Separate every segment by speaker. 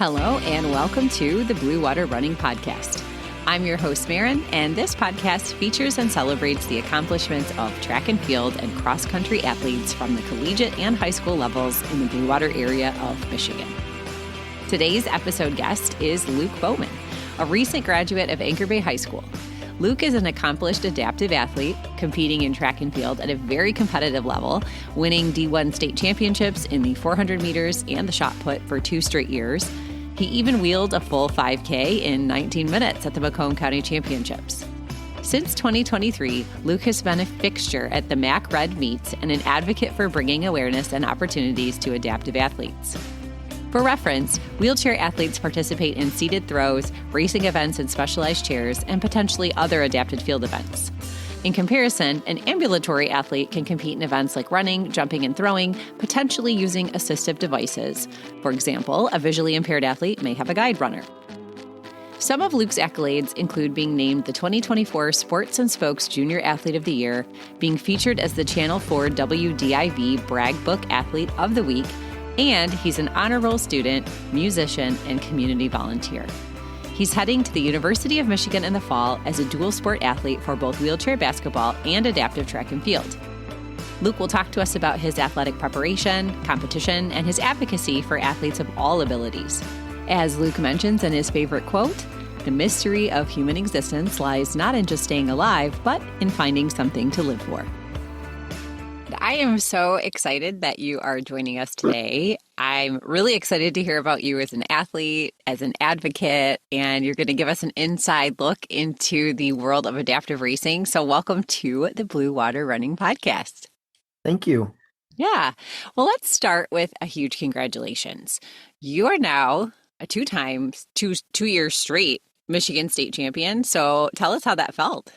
Speaker 1: Hello, and welcome to the Blue Water Running Podcast. I'm your host, Maren, and this podcast features and celebrates the accomplishments of track and field and cross-country athletes from the collegiate and high school levels in the Blue Water area of Michigan. Today's episode guest is Luke Bowman, a recent graduate of Anchor Bay High School. Luke is an accomplished adaptive athlete, competing in track and field at a very competitive level, winning D1 state championships in the 400 meters and the shot put for 2 straight years. He even wheeled a full 5K in 19 minutes at the Macomb County Championships. Since 2023, Luke has been a fixture at the MAC Red Meets and an advocate for bringing awareness and opportunities to adaptive athletes. For reference, wheelchair athletes participate in seated throws, racing events in specialized chairs, and potentially other adapted field events. In comparison, an ambulatory athlete can compete in events like running, jumping, and throwing, potentially using assistive devices. For example, a visually impaired athlete may have a guide runner. Some of Luke's accolades include being named the 2024 Sports and Spokes Junior Athlete of the Year, being featured as the Channel 4 WDIV Bragg Book Athlete of the Week, and he's an honor roll student, musician, and community volunteer. He's heading to the University of Michigan in the fall as a dual sport athlete for both wheelchair basketball and adaptive track and field. Luke will talk to us about his athletic preparation, competition, and his advocacy for athletes of all abilities. As Luke mentions in his favorite quote, "The mystery of human existence lies not in just staying alive, but in finding something to live for." I am so excited that you are joining us today. I'm really excited to hear about you as an athlete, as an advocate, and you're going to give us an inside look into the world of adaptive racing. So welcome to the Blue Water Running Podcast.
Speaker 2: Thank you.
Speaker 1: Yeah. Well, let's start with a huge congratulations. You are now a two years straight Michigan state champion. So tell us how that felt.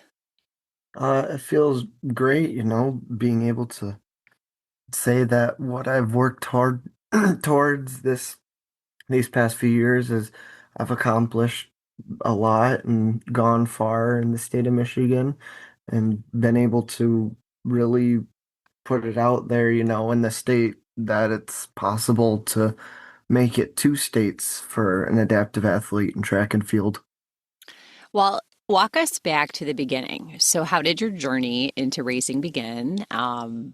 Speaker 2: It feels great, being able to say that what I've worked hard towards these past few years is I've accomplished a lot and gone far in the state of Michigan and been able to really put it out there, in the state that it's possible to make it 2 states for an adaptive athlete in track and field.
Speaker 1: Well, walk us back to the beginning. So how did your journey into racing begin?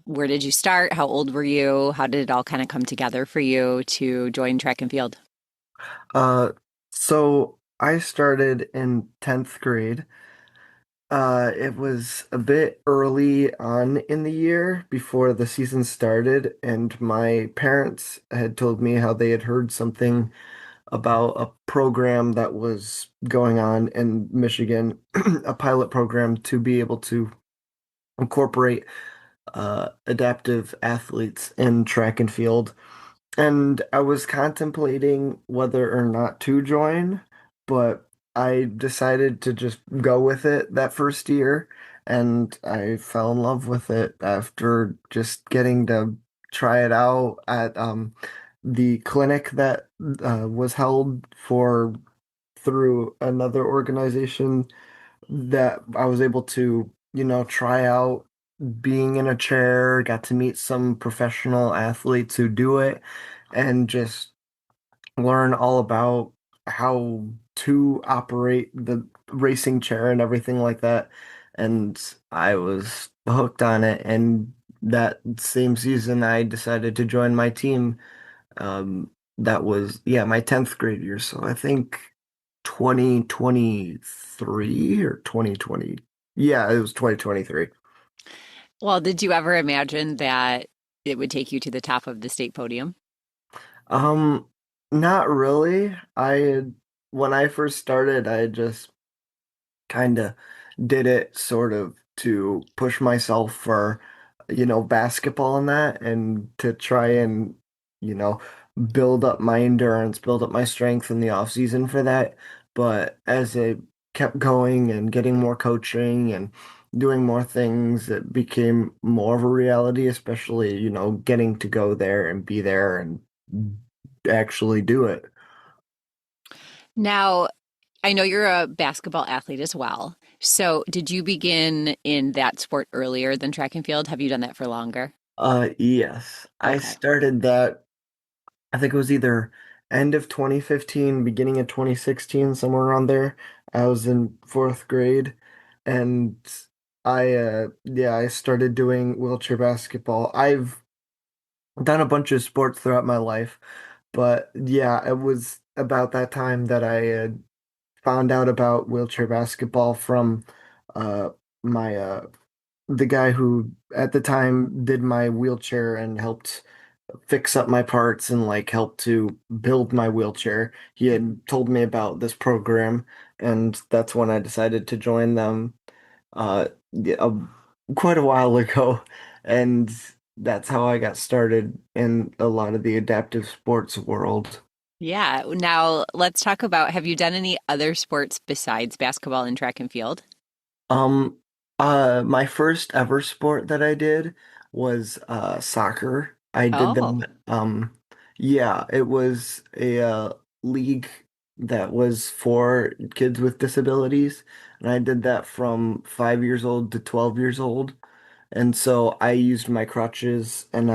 Speaker 1: Where did you start? How old were you? How did it all kind of come together for you to join track and field?
Speaker 2: So I started in 10th grade. It was a bit early on in the year before the season started, and my parents had told me how they had heard something about a program that was going on in Michigan, a pilot program to be able to incorporate adaptive athletes in track and field. And I was contemplating whether or not to join, but I decided to just go with it that first year, and I fell in love with it after just getting to try it out at the clinic that was held through another organization that I was able to, try out being in a chair, got to meet some professional athletes who do it, and just learn all about how to operate the racing chair and everything like that. And I was hooked on it. And that same season, I decided to join my team. That was, my 10th grade year. So I think 2023 or 2020. Yeah, it was 2023.
Speaker 1: Well, did you ever imagine that it would take you to the top of the state podium?
Speaker 2: Not really. When I first started, I just kind of did it sort of to push myself for, basketball and that, and to try and, you know, build up my endurance, build up my strength in the off season for that. But as I kept going and getting more coaching and doing more things, it became more of a reality, especially, getting to go there and be there and actually do it.
Speaker 1: Now, I know you're a basketball athlete as well. So did you begin in that sport earlier than track and field? Have you done that for longer?
Speaker 2: Yes. I
Speaker 1: Okay.
Speaker 2: started that, I think it was either end of 2015, beginning of 2016, somewhere around there. I was in fourth grade, and I started doing wheelchair basketball. I've done a bunch of sports throughout my life, but yeah, it was about that time that I found out about wheelchair basketball from uh my the guy who at the time did my wheelchair and helped fix up my parts and like help to build my wheelchair. He had told me about this program, and that's when I decided to join them yeah, quite a while ago. And that's how I got started in a lot of the adaptive sports world.
Speaker 1: Yeah. Now let's talk about, have you done any other sports besides basketball and track and field?
Speaker 2: Um, my first ever sport that I did was soccer. I did
Speaker 1: Oh,
Speaker 2: that. Yeah, it was a league that was for kids with disabilities, and I did that from 5 years old to 12 years old. And so I used my crutches, and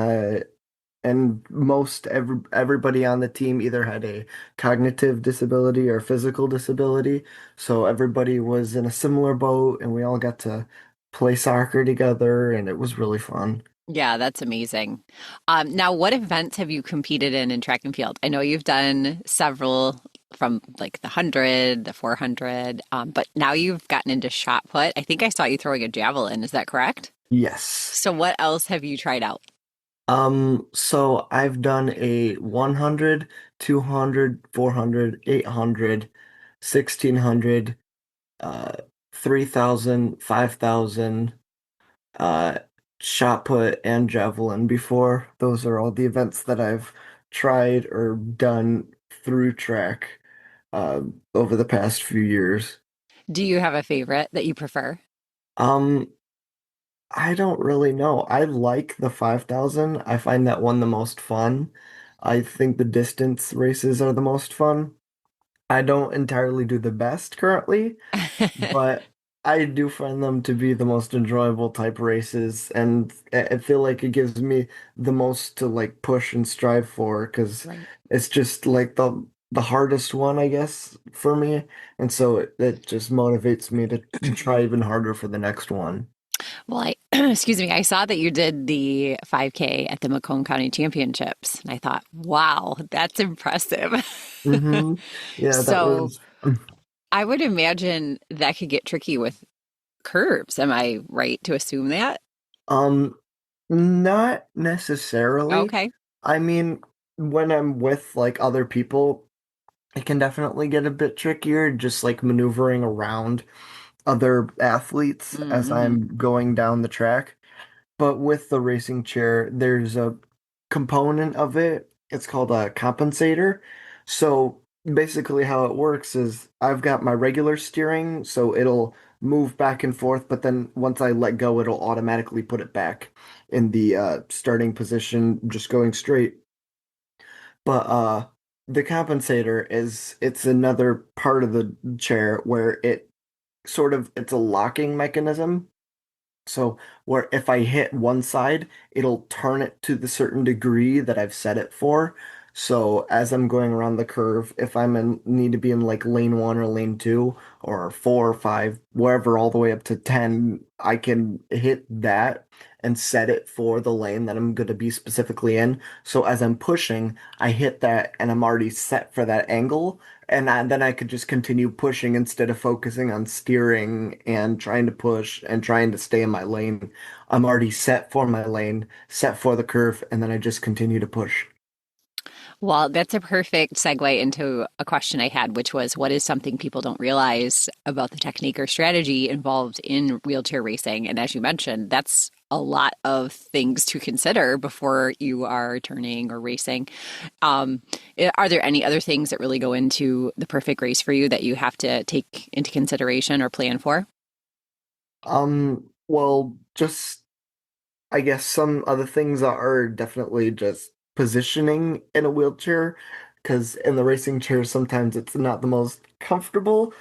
Speaker 2: everybody on the team either had a cognitive disability or physical disability. So everybody was in a similar boat, and we all got to play soccer together, and it was really fun.
Speaker 1: yeah, that's amazing. Now, what events have you competed in track and field? I know you've done several from like the 100, the 400, but now you've gotten into shot put. I think I saw you throwing a javelin. Is that correct?
Speaker 2: Yes.
Speaker 1: So, what else have you tried out?
Speaker 2: So I've done a 100, 200, 400, 800, 1600, uh 3000, 5000. uh, shot put and javelin before. Those are all the events that I've tried or done through track uh, over the past few years.
Speaker 1: Do you have a favorite that you prefer?
Speaker 2: Um, I don't really know. I like the 5,000. I find that one the most fun. I think the distance races are the most fun. I don't entirely do the best currently, but I do find them to be the most enjoyable type races, and I feel like it gives me the most to like push and strive for because
Speaker 1: Right.
Speaker 2: it's just like the hardest one, I guess, for me, and so it just motivates me to try even harder for the next one.
Speaker 1: Well, excuse me, I saw that you did the 5K at the Macomb County Championships, and I thought, wow, that's impressive.
Speaker 2: Hmm. Yeah, that
Speaker 1: So
Speaker 2: was
Speaker 1: I would imagine that could get tricky with curves. Am I right to assume that?
Speaker 2: um not necessarily.
Speaker 1: Okay.
Speaker 2: I mean, when I'm with like other people, it can definitely get a bit trickier, just like maneuvering around other athletes as
Speaker 1: Mm-hmm.
Speaker 2: I'm going down the track. But with the racing chair, there's a component of it. It's called a compensator. So basically, how it works is I've got my regular steering, so it'll move back and forth, but then once I let go, it'll automatically put it back in the starting position, just going straight. But the compensator is it's another part of the chair where it's a locking mechanism. So where if I hit one side, it'll turn it to the certain degree that I've set it for. So as I'm going around the curve, if I'm in need to be in like lane one or lane two or four or five, wherever all the way up to 10, I can hit that and set it for the lane that I'm going to be specifically in. So as I'm pushing, I hit that and I'm already set for that angle. And then I could just continue pushing instead of focusing on steering and trying to push and trying to stay in my lane. I'm already set for my lane, set for the curve, and then I just continue to push.
Speaker 1: Well, that's a perfect segue into a question I had, which was what is something people don't realize about the technique or strategy involved in wheelchair racing? And as you mentioned, that's a lot of things to consider before you are turning or racing. Um, are there any other things that really go into the perfect race for you that you have to take into consideration or plan for?
Speaker 2: Well, just I guess some other things are definitely just positioning in a wheelchair, because in the racing chair sometimes it's not the most comfortable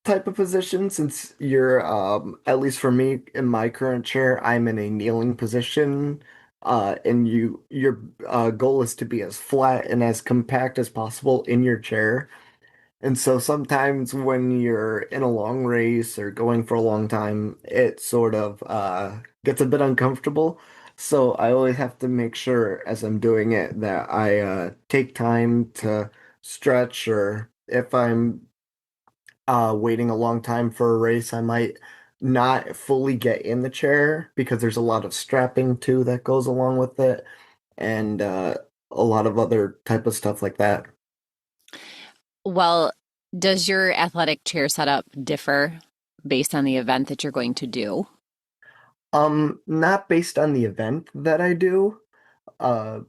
Speaker 2: type of position since you're at least for me in my current chair, I'm in a kneeling position and your goal is to be as flat and as compact as possible in your chair. And so sometimes when you're in a long race or going for a long time, it sort of gets a bit uncomfortable. So I always have to make sure as I'm doing it that I take time to stretch, or if I'm waiting a long time for a race, I might not fully get in the chair because there's a lot of strapping too that goes along with it, and a lot of other type of stuff like that.
Speaker 1: Well, does your athletic chair setup differ based on the event that you're going to do?
Speaker 2: Not based on the event that I do. Uh,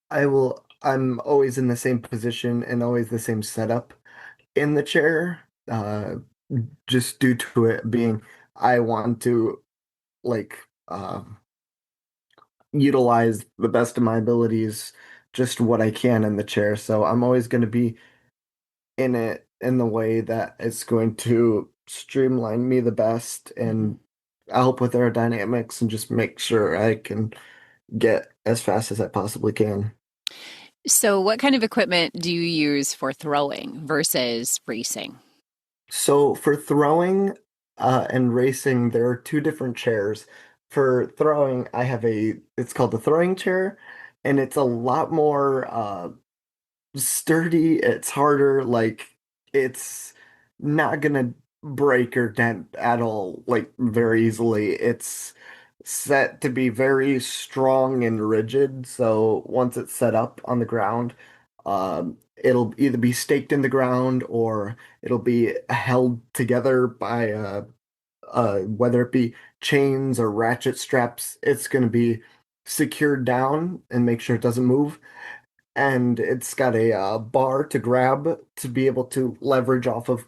Speaker 2: I'm always in the same position and always the same setup in the chair. Just due to it being, I want to like utilize the best of my abilities, just what I can in the chair. So I'm always going to be in it in the way that it's going to streamline me the best
Speaker 1: Mhm.
Speaker 2: and help with aerodynamics and just make sure I can get as fast as I possibly can.
Speaker 1: So, what kind of equipment do you use for throwing versus racing?
Speaker 2: So for throwing and racing, there are two different chairs. For throwing, it's called the throwing chair, and it's a lot more sturdy. It's harder, like it's not gonna break or dent at all, like very easily. It's set to be very strong and rigid. So once it's set up on the ground, it'll either be staked in the ground or it'll be held together by whether it be chains or ratchet straps. It's gonna be secured down and make sure it doesn't move, and it's got a bar to grab to be able to leverage off of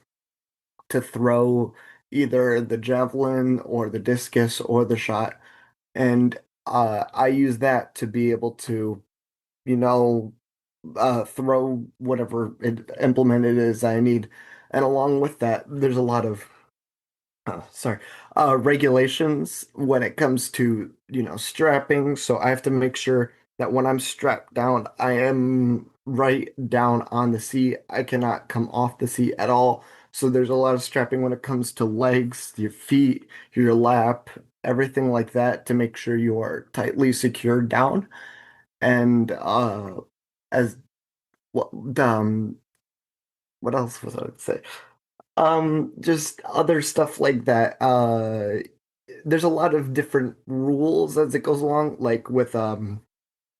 Speaker 2: to throw either the javelin or the discus or the shot. And I use that to be able to, you know, throw whatever implement it is I need. And along with that, there's a lot of sorry, regulations when it comes to, strapping. So I have to make sure that when I'm strapped down, I am right down on the seat. I cannot come off the seat at all. So there's a lot of strapping when it comes to legs, your feet, your lap, everything like that to make sure you are tightly secured down. And as what what else was I would say? Just other stuff like that. There's a lot of different rules as it goes along, like with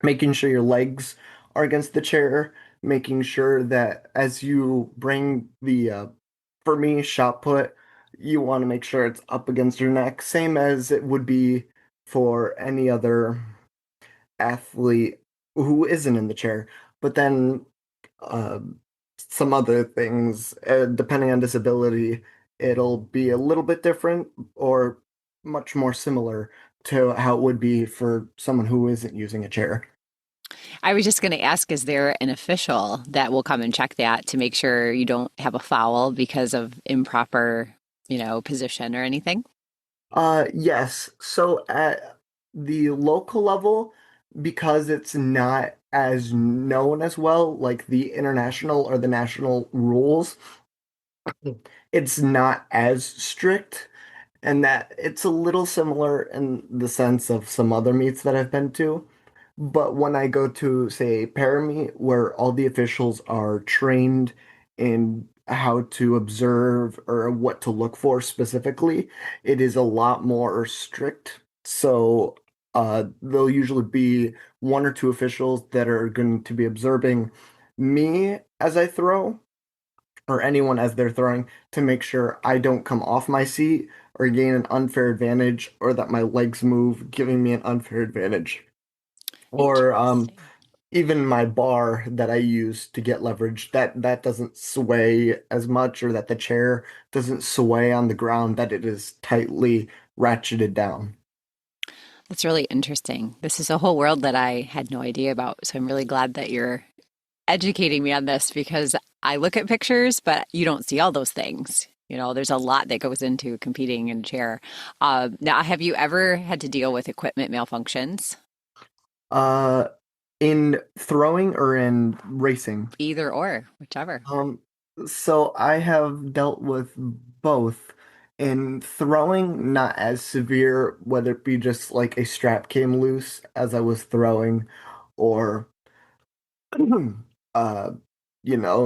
Speaker 2: making sure your legs are against the chair, making sure that as you bring for me, shot put, you want to make sure it's up against your neck, same as it would be for any other athlete who isn't in the chair. But then uh, some other things, depending on disability, it'll be a little bit different or much more similar to how it would be for someone who isn't using a chair.
Speaker 1: I was just going to ask, is there an official that will come and check that to make sure you don't have a foul because of improper, position or anything?
Speaker 2: Yes. So at the local level, because it's not as known as well, like the international or the national rules, it's not as strict. And that it's a little similar in the sense of some other meets that I've been to. But when I go to, say, a para meet where all the officials are trained in how to observe or what to look for specifically, it is a lot more strict. So there'll usually be one or two officials that are going to be observing me as I throw, or anyone as they're throwing, to make sure I don't come off my seat or gain an unfair advantage or that my legs move, giving me an unfair advantage. Or
Speaker 1: Interesting.
Speaker 2: even my bar that I use to get leverage, that doesn't sway as much, or that the chair doesn't sway on the ground, that it is tightly ratcheted down.
Speaker 1: That's really interesting. This is a whole world that I had no idea about. So I'm really glad that you're educating me on this because I look at pictures, but you don't see all those things. There's a lot that goes into competing in a chair. Now, have you ever had to deal with equipment malfunctions?
Speaker 2: Uh, in throwing or in racing?
Speaker 1: Either or, whichever.
Speaker 2: Um, so I have dealt with both. In throwing, not as severe, whether it be just like a strap came loose as I was throwing, or uh,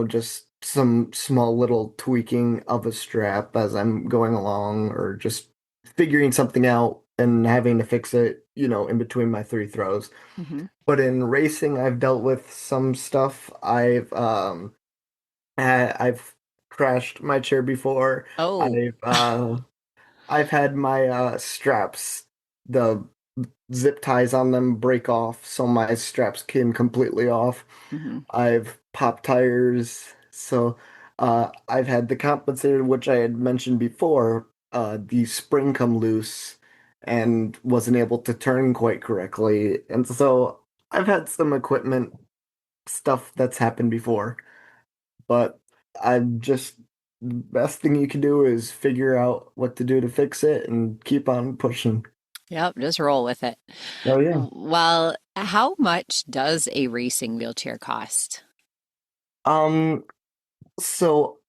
Speaker 2: just some small little tweaking of a strap as I'm going along, or just figuring something out and having to fix it, in between my three throws.
Speaker 1: Hmm.
Speaker 2: But in racing, I've dealt with some stuff. I've crashed my chair before.
Speaker 1: Oh.
Speaker 2: I've had my straps, the zip ties on them break off, so my straps came completely off.
Speaker 1: Hmm.
Speaker 2: I've popped tires, so I've had the compensator, which I had mentioned before, the spring come loose and wasn't able to turn quite correctly. And so I've had some equipment stuff that's happened before, but I'm just the best thing you can do is figure out what to do to fix it and keep on pushing.
Speaker 1: Yep, just roll with it.
Speaker 2: Oh yeah.
Speaker 1: Well, how much does a racing wheelchair cost?
Speaker 2: Um, so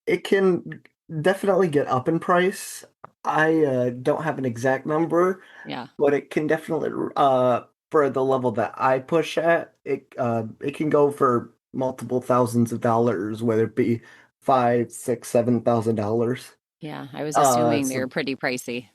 Speaker 2: it can definitely get up in price. I don't have an exact number,
Speaker 1: Yeah.
Speaker 2: but it can definitely for the level that I push at, it can go for multiple thousands of dollars, whether it be five, six, $7,000.
Speaker 1: Yeah, I was
Speaker 2: Uh
Speaker 1: assuming they
Speaker 2: so
Speaker 1: were pretty pricey.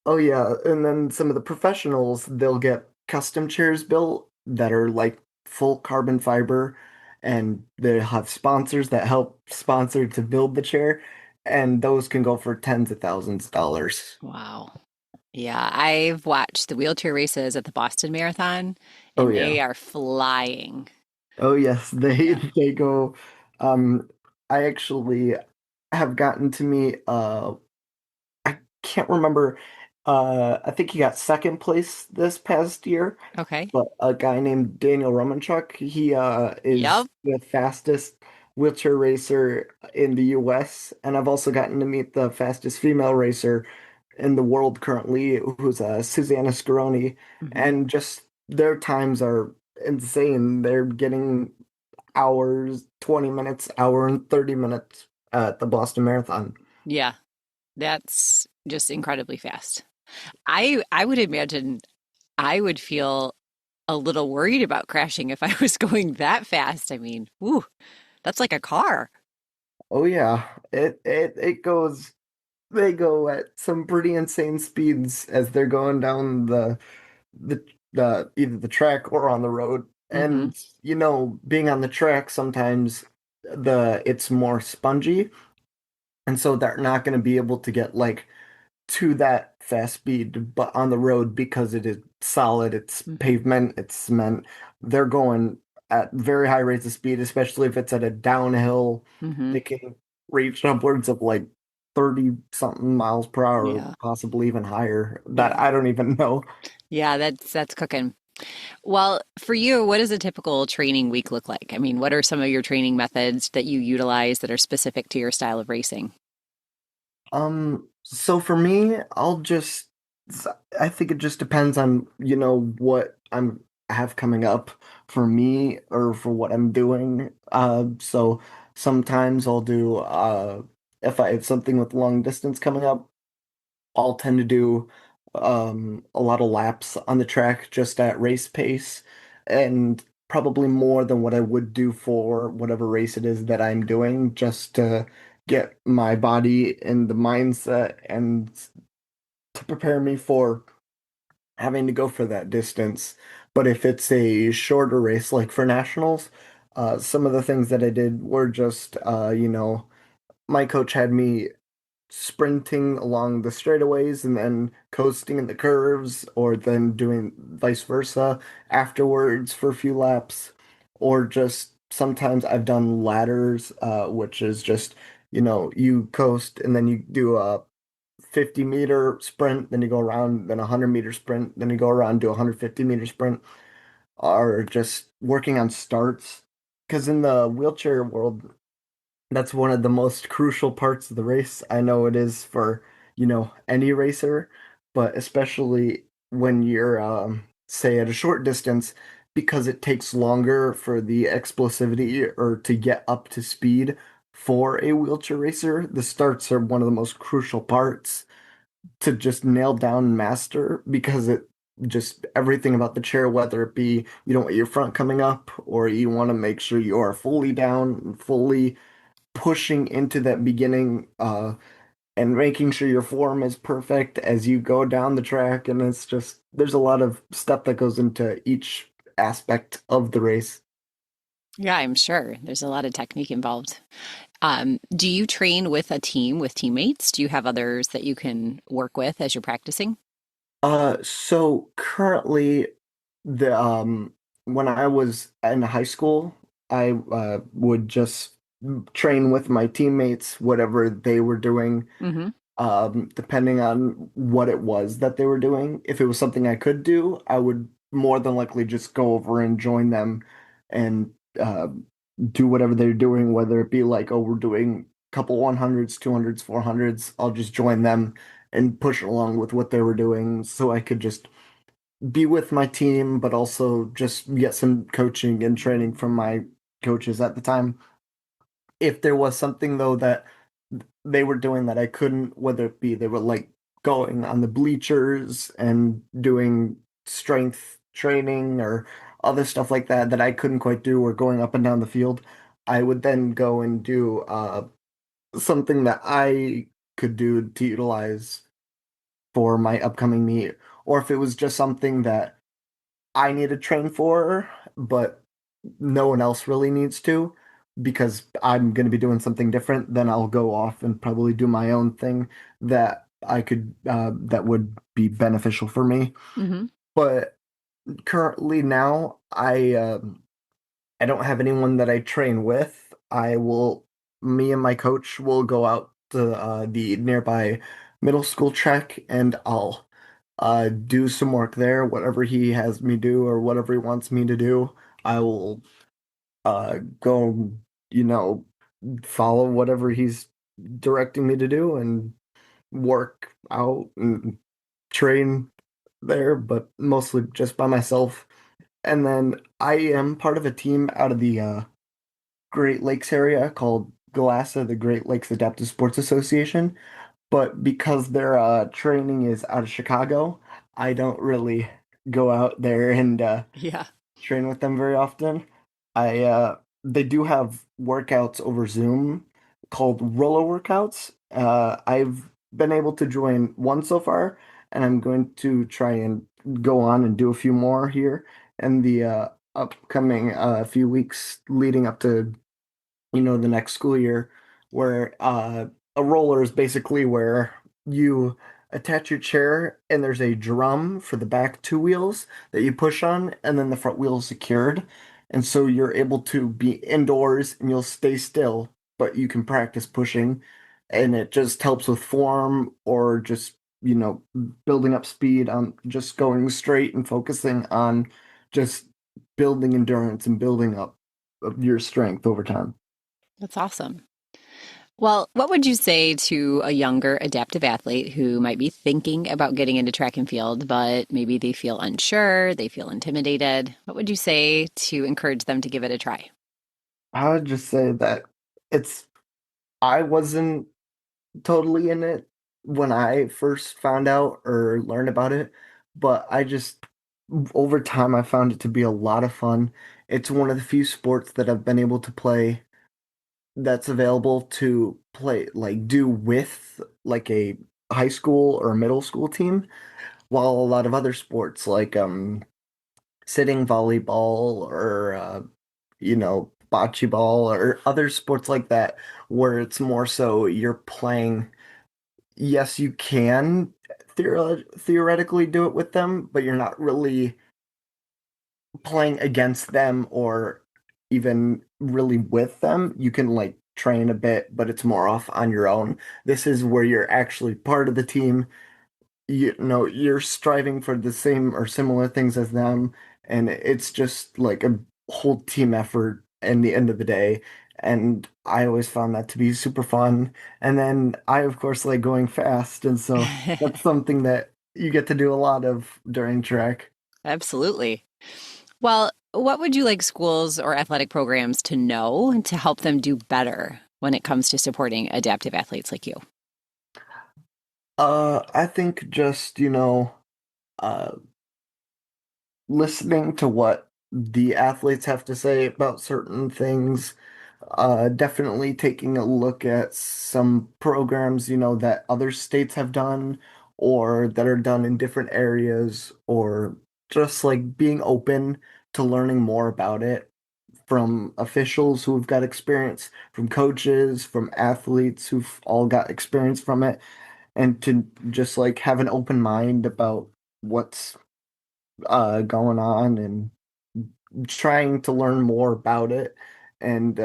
Speaker 2: Oh yeah, and then some of the professionals, they'll get custom chairs built that are like full carbon fiber, and they have sponsors that help sponsor to build the chair, and those can go for tens of thousands of dollars.
Speaker 1: Wow. Yeah, I've watched the wheelchair races at the Boston Marathon,
Speaker 2: Oh
Speaker 1: and
Speaker 2: yeah.
Speaker 1: they are flying.
Speaker 2: Oh yes, they
Speaker 1: Yeah.
Speaker 2: they go I actually have gotten to meet I can't remember I think he got second place this past year.
Speaker 1: Okay.
Speaker 2: But a guy named Daniel Romanchuk, he is
Speaker 1: Yep.
Speaker 2: the fastest wheelchair racer in the US. And I've also gotten to meet the fastest female racer in the world currently, who's Susanna Scaroni.
Speaker 1: Hmm.
Speaker 2: And just their times are insane. They're getting hours, 20 minutes, hour and 30 minutes at the Boston Marathon.
Speaker 1: Yeah, that's just incredibly fast. I would imagine I would feel a little worried about crashing if I was going that fast. I mean, whew, that's like a car.
Speaker 2: Oh yeah, it goes. They go at some pretty insane speeds as they're going down the either the track or on the road.
Speaker 1: Hmm.
Speaker 2: And being on the track sometimes it's more spongy, and so they're not going to be able to get like to that fast speed, but on the road because it is solid, it's
Speaker 1: Hmm.
Speaker 2: pavement, it's cement, they're going at very high rates of speed, especially if it's at a downhill.
Speaker 1: Hmm.
Speaker 2: They can reach upwards of like 30 something miles per hour,
Speaker 1: Yeah.
Speaker 2: possibly even higher. That
Speaker 1: Yeah.
Speaker 2: I don't even know.
Speaker 1: Yeah, that's cooking. Well, for you, what does a typical training week look like? I mean, what are some of your training methods that you utilize that are specific to your style of racing?
Speaker 2: So for me, I think it just depends on, what I have coming up for me or for what I'm doing. So sometimes I'll do, if I have something with long distance coming up, I'll tend to do, a lot of laps on the track just at race pace, and probably more than what I would do for whatever race it is that I'm doing, just to get my body in the mindset and to prepare me for having to go for that distance. But if it's a shorter race, like for nationals, some of the things that I did were just, my coach had me sprinting along the straightaways and then coasting in the curves, or then doing vice versa afterwards for a few laps, or just sometimes I've done ladders, which is just, you coast and then you do a 50-meter sprint, then you go around, then a 100-meter sprint, then you go around, do a 150-meter sprint, or just working on starts. Because in the wheelchair world, that's one of the most crucial parts of the race. I know it is for, any racer, but especially when you're say at a short distance, because it takes longer for the explosivity or to get up to speed for a wheelchair racer. The starts are one of the most crucial parts to just nail down and master because it just everything about the chair, whether it be you don't want your front coming up or you want to make sure you are fully down, fully pushing into that beginning and making sure your form is perfect as you go down the track. And it's just, there's a lot of stuff that goes into each aspect of the race.
Speaker 1: Yeah, I'm sure there's a lot of technique involved. Do you train with a team with teammates? Do you have others that you can work with as you're practicing?
Speaker 2: So currently the when I was in high school, I would just train with my teammates, whatever they were doing.
Speaker 1: Hmm.
Speaker 2: Depending on what it was that they were doing. If it was something I could do, I would more than likely just go over and join them and do whatever they're doing, whether it be like, oh, we're doing a couple 100s, 200s, 400s. I'll just join them and push along with what they were doing so I could just be with my team, but also just get some coaching and training from my coaches at the time. If there was something though that they were doing that I couldn't, whether it be they were like going on the bleachers and doing strength training or other stuff like that that I couldn't quite do, or going up and down the field, I would then go and do something that I could do to utilize for my upcoming meet. Or if it was just something that I need to train for, but no one else really needs to because I'm going to be doing something different, then I'll go off and probably do my own thing that I could that would be beneficial for me.
Speaker 1: Hmm.
Speaker 2: But currently now I don't have anyone that I train with. Me and my coach will go out to the nearby middle school track and I'll do some work there, whatever he has me do or whatever he wants me to do. I will go, you know, follow whatever he's directing me to do and work out and train there, but mostly just by myself. And then I am part of a team out of the Great Lakes area called GLASA, the Great Lakes Adaptive Sports Association. But because their training is out of Chicago, I don't really go out there and
Speaker 1: Yeah.
Speaker 2: train with them very often. I They do have workouts over Zoom called roller workouts. I've been able to join one so far, and I'm going to try and go on and do a few more here in the upcoming few weeks leading up to the next school year, where a roller is basically where you attach your chair and there's a drum for the back two wheels that you push on, and then the front wheel is secured. And so you're able to be indoors and you'll stay still, but you can practice pushing, and it just helps with form or just, building up speed on just going straight and focusing on just building endurance and building up your strength over time.
Speaker 1: That's awesome. Well, what would you say to a younger adaptive athlete who might be thinking about getting into track and field, but maybe they feel unsure, they feel intimidated? What would you say to encourage them to give it a try?
Speaker 2: I would just say that it's, I wasn't totally in it when I first found out or learned about it, but over time, I found it to be a lot of fun. It's one of the few sports that I've been able to play that's available to play, like do with like a high school or middle school team, while a lot of other sports like sitting volleyball or bocce ball or other sports like that, where it's more so you're playing. Yes, you can theoretically do it with them, but you're not really playing against them or even really with them. You can like train a bit, but it's more off on your own. This is where you're actually part of the team. You're striving for the same or similar things as them, and it's just like a whole team effort in the end of the day. And I always found that to be super fun. And then I, of course, like going fast, and so that's something that you get to do a lot of during track.
Speaker 1: Absolutely. Well, what would you like schools or athletic programs to know to help them do better when it comes to supporting adaptive athletes like you?
Speaker 2: I think just, uh, listening to what the athletes have to say about certain things, definitely taking a look at some programs, that other states have done or that are done in different areas, or just like being open to learning more about it from officials who've got experience, from coaches, from athletes who've all got experience from it, and to just like have an open mind about what's going on and trying to learn more about it and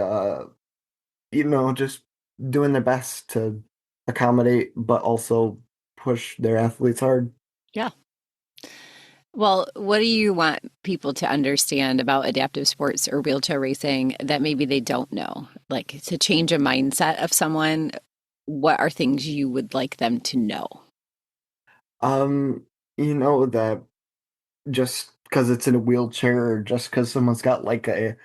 Speaker 2: just doing their best to accommodate but also push their athletes hard.
Speaker 1: Yeah. Well, what do you want people to understand about adaptive sports or wheelchair racing that maybe they don't know? Like to change a mindset of someone, what are things you would like them to know?
Speaker 2: Um, that just because it's in a wheelchair or just because someone's got like a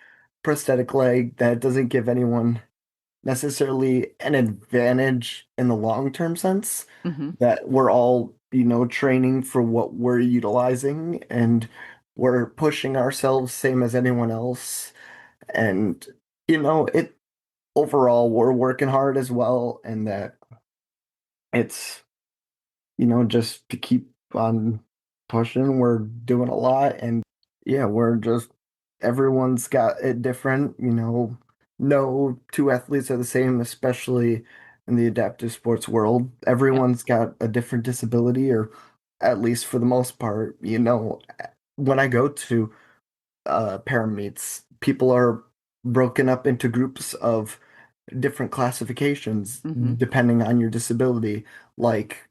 Speaker 2: prosthetic leg, that doesn't give anyone necessarily an advantage in the long-term sense,
Speaker 1: Hmm.
Speaker 2: that we're all, training for what we're utilizing and we're pushing ourselves same as anyone else. And, it overall we're working hard as well, and that it's, just to keep on pushing. We're doing a lot, and yeah, we're just everyone's got it different, No two athletes are the same, especially in the adaptive sports world.
Speaker 1: Yep.
Speaker 2: Everyone's got a different disability, or at least for the most part, when I go to para meets, people are broken up into groups of different classifications
Speaker 1: Hmm.
Speaker 2: depending on your disability. Like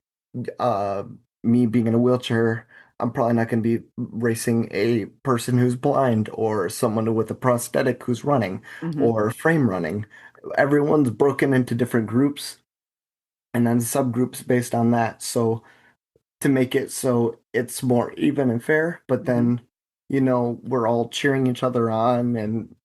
Speaker 2: uh me being in a wheelchair, I'm probably not going to be racing a person who's blind or someone with a prosthetic who's running
Speaker 1: Hmm.
Speaker 2: or frame running. Everyone's broken into different groups and then subgroups based on that. So to make it so it's more even and fair, but
Speaker 1: Hmm.
Speaker 2: then, we're all cheering each other on and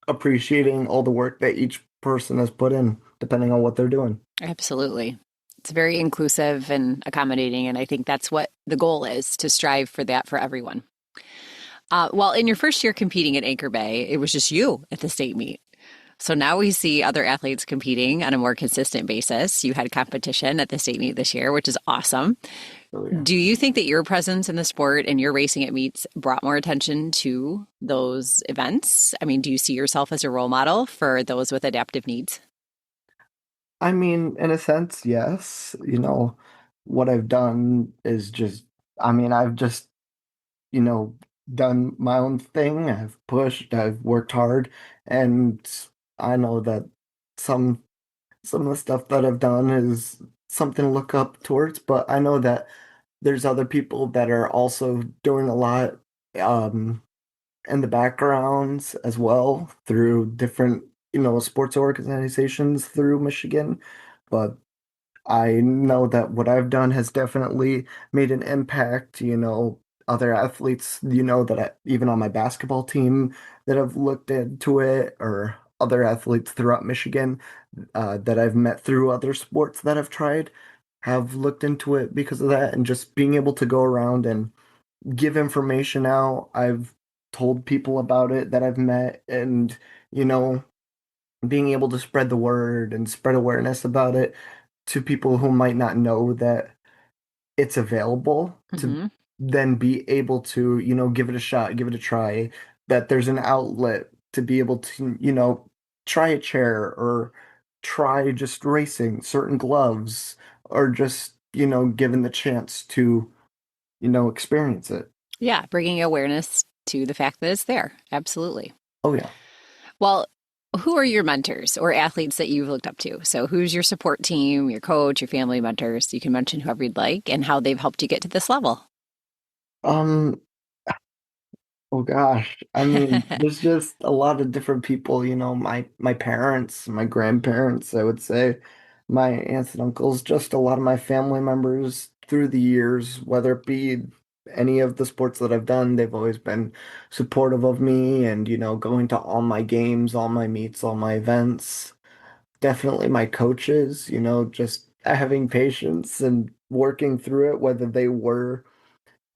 Speaker 2: appreciating all the work that each person has put in, depending on what they're doing.
Speaker 1: Absolutely. It's very inclusive and accommodating. And I think that's what the goal is to strive for that for everyone. Well, in your first year competing at Anchor Bay, it was just you at the state meet. So now we see other athletes competing on a more consistent basis. You had competition at the state meet this year, which is awesome.
Speaker 2: So yeah.
Speaker 1: Do you think that your presence in the sport and your racing at meets brought more attention to those events? I mean, do you see yourself as a role model for those with adaptive needs?
Speaker 2: I mean, in a sense, yes. What I've done is just, I've just, you know, done my own thing. I've pushed, I've worked hard, and I know that some some of the stuff that I've done is something to look up towards, but I know that there's other people that are also doing a lot um in the backgrounds as well through different, sports organizations through Michigan. But I know that what I've done has definitely made an impact, other athletes, that even on my basketball team that have looked into it, or other athletes throughout Michigan that I've met through other sports that I've tried have looked into it because of that, and just being able to go around and give information out. I've told people about it that I've met, and, you know, being able to spread the word and spread awareness about it to people who might not know that it's available, to
Speaker 1: Hmm.
Speaker 2: then be able to, give it a shot, give it a try, that there's an outlet to be able to, try a chair or try just racing certain gloves, or just, given the chance to, experience it.
Speaker 1: Yeah, bringing awareness to the fact that it's there. Absolutely.
Speaker 2: Oh yeah.
Speaker 1: Well, who are your mentors or athletes that you've looked up to? So, who's your support team, your coach, your family mentors? You can mention whoever you'd like and how they've helped you get to this level.
Speaker 2: Um, oh gosh. There's just a lot of different people, my parents, my grandparents, I would say, my aunts and uncles, just a lot of my family members through the years, whether it be any of the sports that I've done, they've always been supportive of me and, going to all my games, all my meets, all my events. Definitely my coaches, just having patience and working through it, whether they were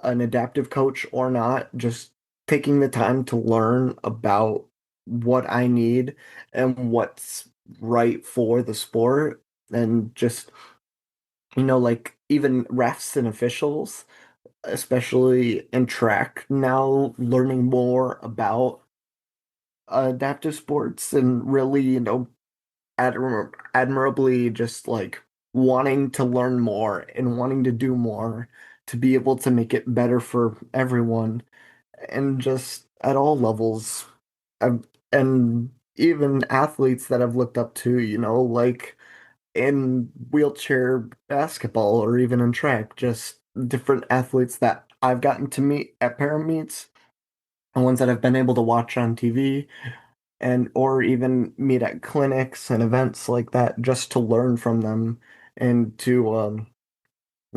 Speaker 2: an adaptive coach or not, just taking the time to learn about what I need and what's right for the sport. And just, like even refs and officials, especially in track, now learning more about adaptive sports and really, admirably just like wanting to learn more and wanting to do more to be able to make it better for everyone and just at all levels. And even athletes that I've looked up to, like in wheelchair basketball or even in track, just different athletes that I've gotten to meet at para meets and ones that I've been able to watch on TV and or even meet at clinics and events like that just to learn from them and to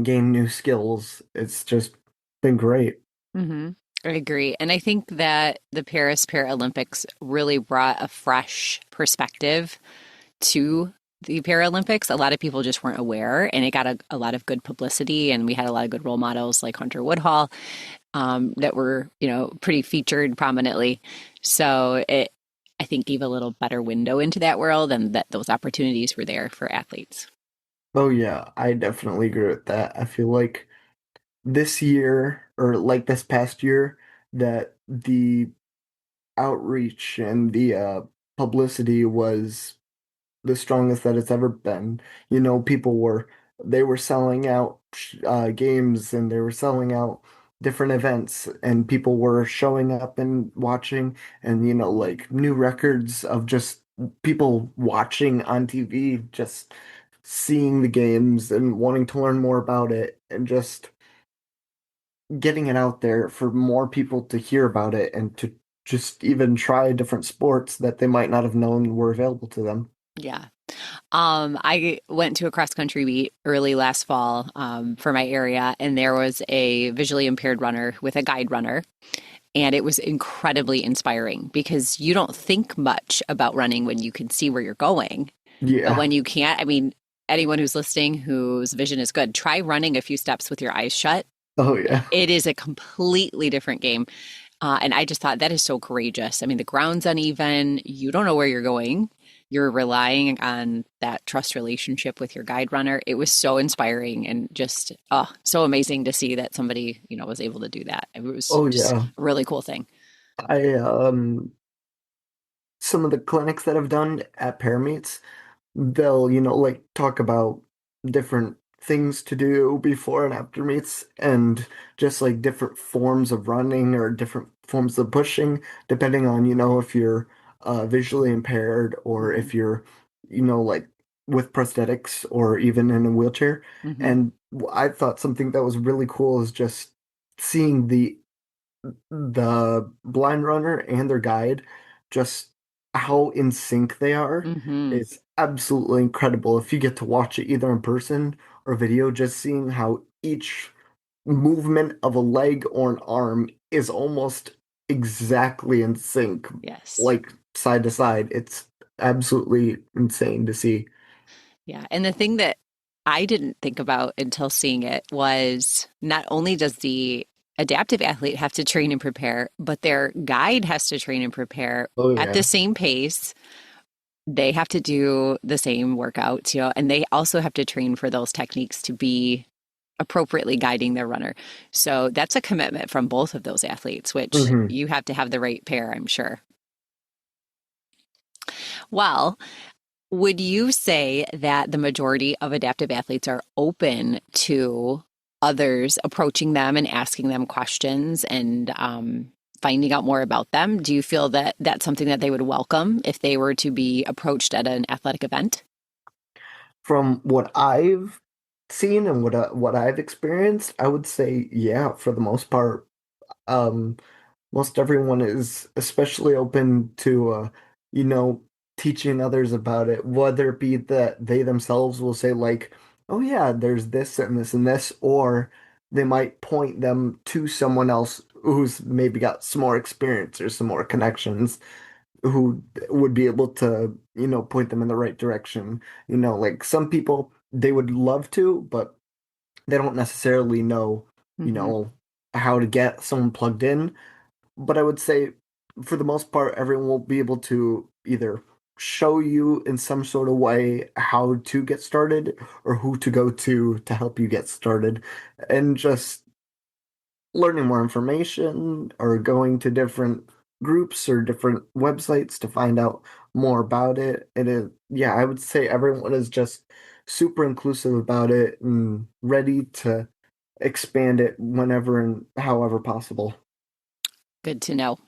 Speaker 2: gain new skills. It's just been great.
Speaker 1: Hmm. I agree. And I think that the Paris Paralympics really brought a fresh perspective to the Paralympics. A lot of people just weren't aware, and it got a lot of good publicity. And we had a lot of good role models like Hunter Woodhall that were, pretty featured prominently. So it, I think, gave a little better window into that world, and that those opportunities were there for athletes.
Speaker 2: Oh yeah, I definitely agree with that. I feel like this year or like this past year that the outreach and the publicity was the strongest that it's ever been. People they were selling out games and they were selling out different events and people were showing up and watching and like new records of just people watching on TV, just seeing the games and wanting to learn more about it and just getting it out there for more people to hear about it and to just even try different sports that they might not have known were available to them.
Speaker 1: Yeah. I went to a cross country meet early last fall for my area, and there was a visually impaired runner with a guide runner. And it was incredibly inspiring because you don't think much about running when you can see where you're going. But
Speaker 2: Yeah.
Speaker 1: when you can't, I mean, anyone who's listening whose vision is good, try running a few steps with your eyes shut.
Speaker 2: Oh yeah.
Speaker 1: It is a completely different game. And I just thought that is so courageous. I mean, the ground's uneven. You don't know where you're going. You're relying on that trust relationship with your guide runner. It was so inspiring and just, oh, so amazing to see that somebody, was able to do that. It was
Speaker 2: Oh
Speaker 1: just
Speaker 2: yeah.
Speaker 1: a really cool thing.
Speaker 2: I some of the clinics that I've done at Parameets, they'll, like talk about different things to do before and after meets and just like different forms of running or different forms of pushing, depending on, if you're visually impaired or
Speaker 1: Hmm.
Speaker 2: if you're, like with prosthetics or even in a wheelchair.
Speaker 1: Hmm.
Speaker 2: And I thought something that was really cool is just seeing the blind runner and their guide, just how in sync they are
Speaker 1: Hmm.
Speaker 2: is absolutely incredible. If you get to watch it either in person or video, just seeing how each movement of a leg or an arm is almost exactly in sync,
Speaker 1: Yes.
Speaker 2: like side to side. It's absolutely insane to see.
Speaker 1: Yeah. And the thing that I didn't think about until seeing it was not only does the adaptive athlete have to train and prepare, but their guide has to train and prepare
Speaker 2: Oh
Speaker 1: at the
Speaker 2: yeah.
Speaker 1: same pace. They have to do the same workouts, and they also have to train for those techniques to be appropriately guiding their runner. So that's a commitment from both of those athletes, which
Speaker 2: Hmm.
Speaker 1: you have to have the right pair, I'm sure. Well, would you say that the majority of adaptive athletes are open to others approaching them and asking them questions and finding out more about them? Do you feel that that's something that they would welcome if they were to be approached at an athletic event?
Speaker 2: From what I've seen and what I've experienced, I would say yeah, for the most part. Um, Most everyone is especially open to you know, teaching others about it, whether it be that they themselves will say like, "Oh yeah, there's this and this and this," or they might point them to someone else who's maybe got some more experience or some more connections who would be able to, point them in the right direction. Like some people, they would love to, but they don't necessarily know, you
Speaker 1: Hmm.
Speaker 2: know, how to get someone plugged in. But I would say for the most part, everyone will be able to either show you in some sort of way how to get started or who to go to help you get started. And just learning more information or going to different groups or different websites to find out more about it. Yeah, I would say everyone is just super inclusive about it and ready to expand it whenever and however possible.
Speaker 1: Good to know.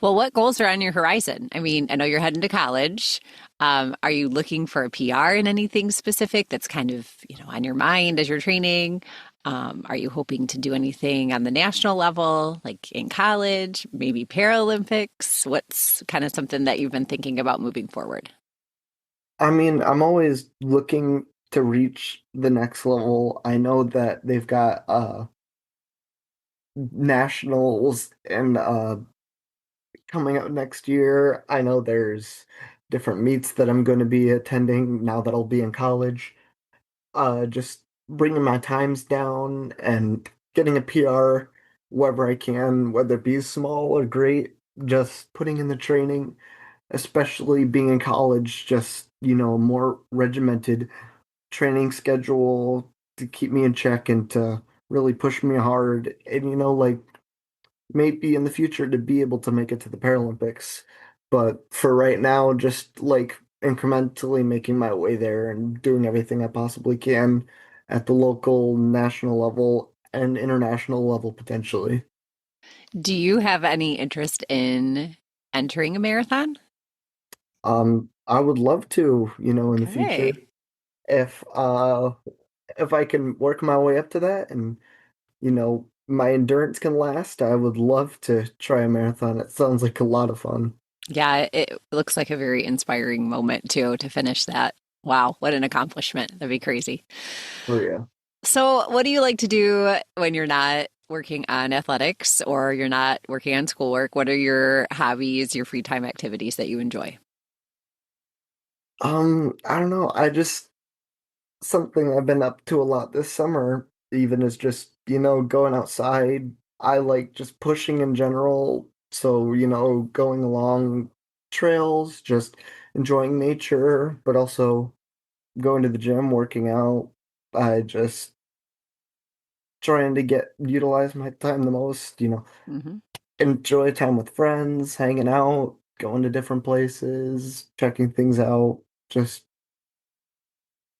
Speaker 1: Well, what goals are on your horizon? I mean, I know you're heading to college. Are you looking for a PR in anything specific that's kind of, on your mind as you're training? Are you hoping to do anything on the national level, like in college, maybe Paralympics? What's kind of something that you've been thinking about moving forward?
Speaker 2: I mean, I'm always looking to reach the next level. I know that they've got nationals and coming up next year. I know there's different meets that I'm going to be attending now that I'll be in college. Just bringing my times down and getting a PR wherever I can, whether it be small or great, just putting in the training, especially being in college, just, more regimented training schedule to keep me in check and to really push me hard. And, like maybe in the future to be able to make it to the Paralympics. But for right now, just like incrementally making my way there and doing everything I possibly can at the local, national level, and international level potentially.
Speaker 1: Do you have any interest in entering a marathon?
Speaker 2: I would love to, in the future,
Speaker 1: Okay.
Speaker 2: if if I can work my way up to that and, my endurance can last, I would love to try a marathon. It sounds like a lot of fun.
Speaker 1: Yeah, it looks like a very inspiring moment too to finish that. Wow, what an accomplishment. That'd be crazy.
Speaker 2: For real.
Speaker 1: So, what do you like to do when you're not working on athletics or you're not working on schoolwork? What are your hobbies, your free time activities that you enjoy?
Speaker 2: I don't know. I just something I've been up to a lot this summer, even is just, going outside. I like just pushing in general. So, going along trails, just enjoying nature, but also going to the gym, working out. I just trying to utilize my time the most,
Speaker 1: Hmm.
Speaker 2: enjoy time with friends, hanging out, going to different places, checking things out, just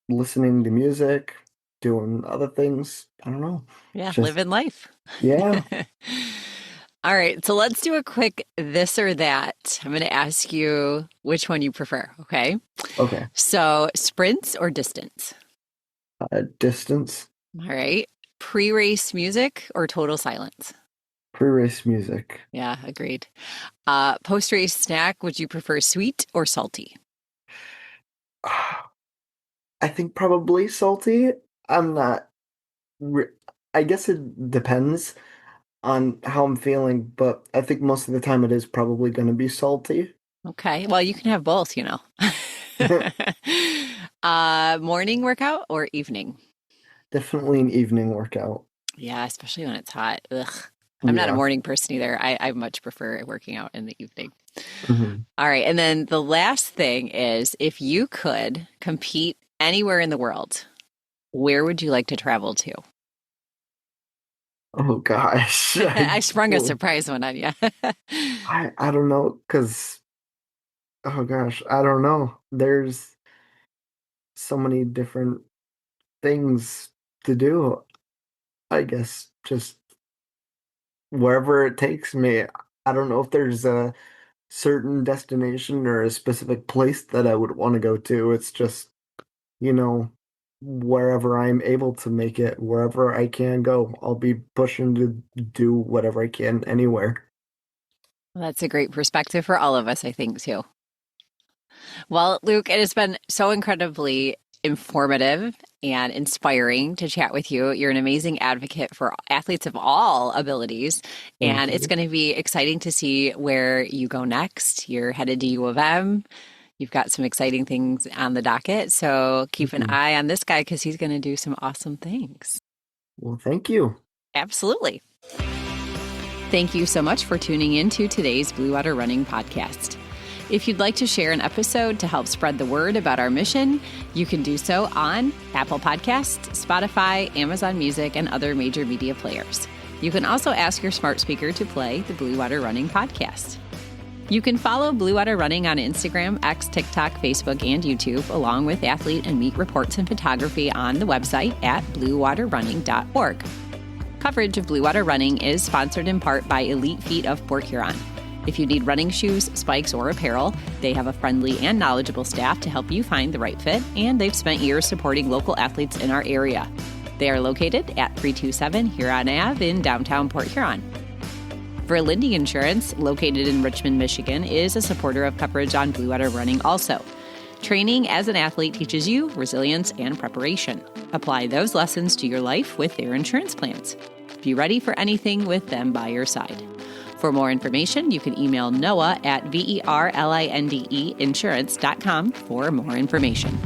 Speaker 2: listening to music, doing other things. I don't know.
Speaker 1: Yeah,
Speaker 2: Just,
Speaker 1: living life.
Speaker 2: yeah.
Speaker 1: All right, so let's do a quick this or that. I'm going to ask you which one you prefer, okay?
Speaker 2: Okay.
Speaker 1: So, sprints or distance?
Speaker 2: Distance,
Speaker 1: All right. Pre-race music or total silence?
Speaker 2: pre-race music.
Speaker 1: Yeah, agreed. Post-race snack, would you prefer sweet or salty?
Speaker 2: I think probably salty. I'm not, re I guess it depends on how I'm feeling, but I think most of the time it is probably going to be salty.
Speaker 1: Okay, well, you can have both. Morning workout or evening?
Speaker 2: Definitely an evening workout.
Speaker 1: Yeah, especially when it's hot. Ugh. I'm not a
Speaker 2: Yeah.
Speaker 1: morning person either. I much prefer working out in the evening.
Speaker 2: Mhm.
Speaker 1: All right, and then the last thing is if you could compete anywhere in the world, where would you like to travel to?
Speaker 2: Oh gosh.
Speaker 1: I sprung a surprise one on you.
Speaker 2: I don't know because oh gosh, I don't know. There's so many different things to do. I guess just wherever it takes me. I don't know if there's a certain destination or a specific place that I would want to go to. It's just, you know, wherever I'm able to make it, wherever I can go, I'll be pushing to do whatever I can anywhere.
Speaker 1: Well, that's a great perspective for all of us, I think, too. Well, Luke, it has been so incredibly informative and inspiring to chat with you. You're an amazing advocate for athletes of all abilities,
Speaker 2: Thank
Speaker 1: and it's
Speaker 2: you.
Speaker 1: going to be exciting to see where you go next. You're headed to U of M. You've got some exciting things on the docket, so keep an
Speaker 2: Mhm.
Speaker 1: eye on this guy because he's going to do some awesome things.
Speaker 2: Well, thank you.
Speaker 1: Absolutely. Thank you so much for tuning in to today's Blue Water Running podcast. If you'd like to share an episode to help spread the word about our mission, you can do so on Apple Podcasts, Spotify, Amazon Music, and other major media players. You can also ask your smart speaker to play the Blue Water Running podcast. You can follow Blue Water Running on Instagram, X, TikTok, Facebook, and YouTube, along with athlete and meet reports and photography on the website at bluewaterrunning.org. Coverage of Blue Water Running is sponsored in part by Elite Feet of Port Huron. If you need running shoes, spikes, or apparel, they have a friendly and knowledgeable staff to help you find the right fit, and they've spent years supporting local athletes in our area. They are located at 327 Huron Ave in downtown Port Huron. Verlindy Insurance, located in Richmond, Michigan, is a supporter of coverage on Blue Water Running also. Training as an athlete teaches you resilience and preparation. Apply those lessons to your life with their insurance plans. Be ready for anything with them by your side. For more information, you can email Noah at verlinde insurance.com for more information.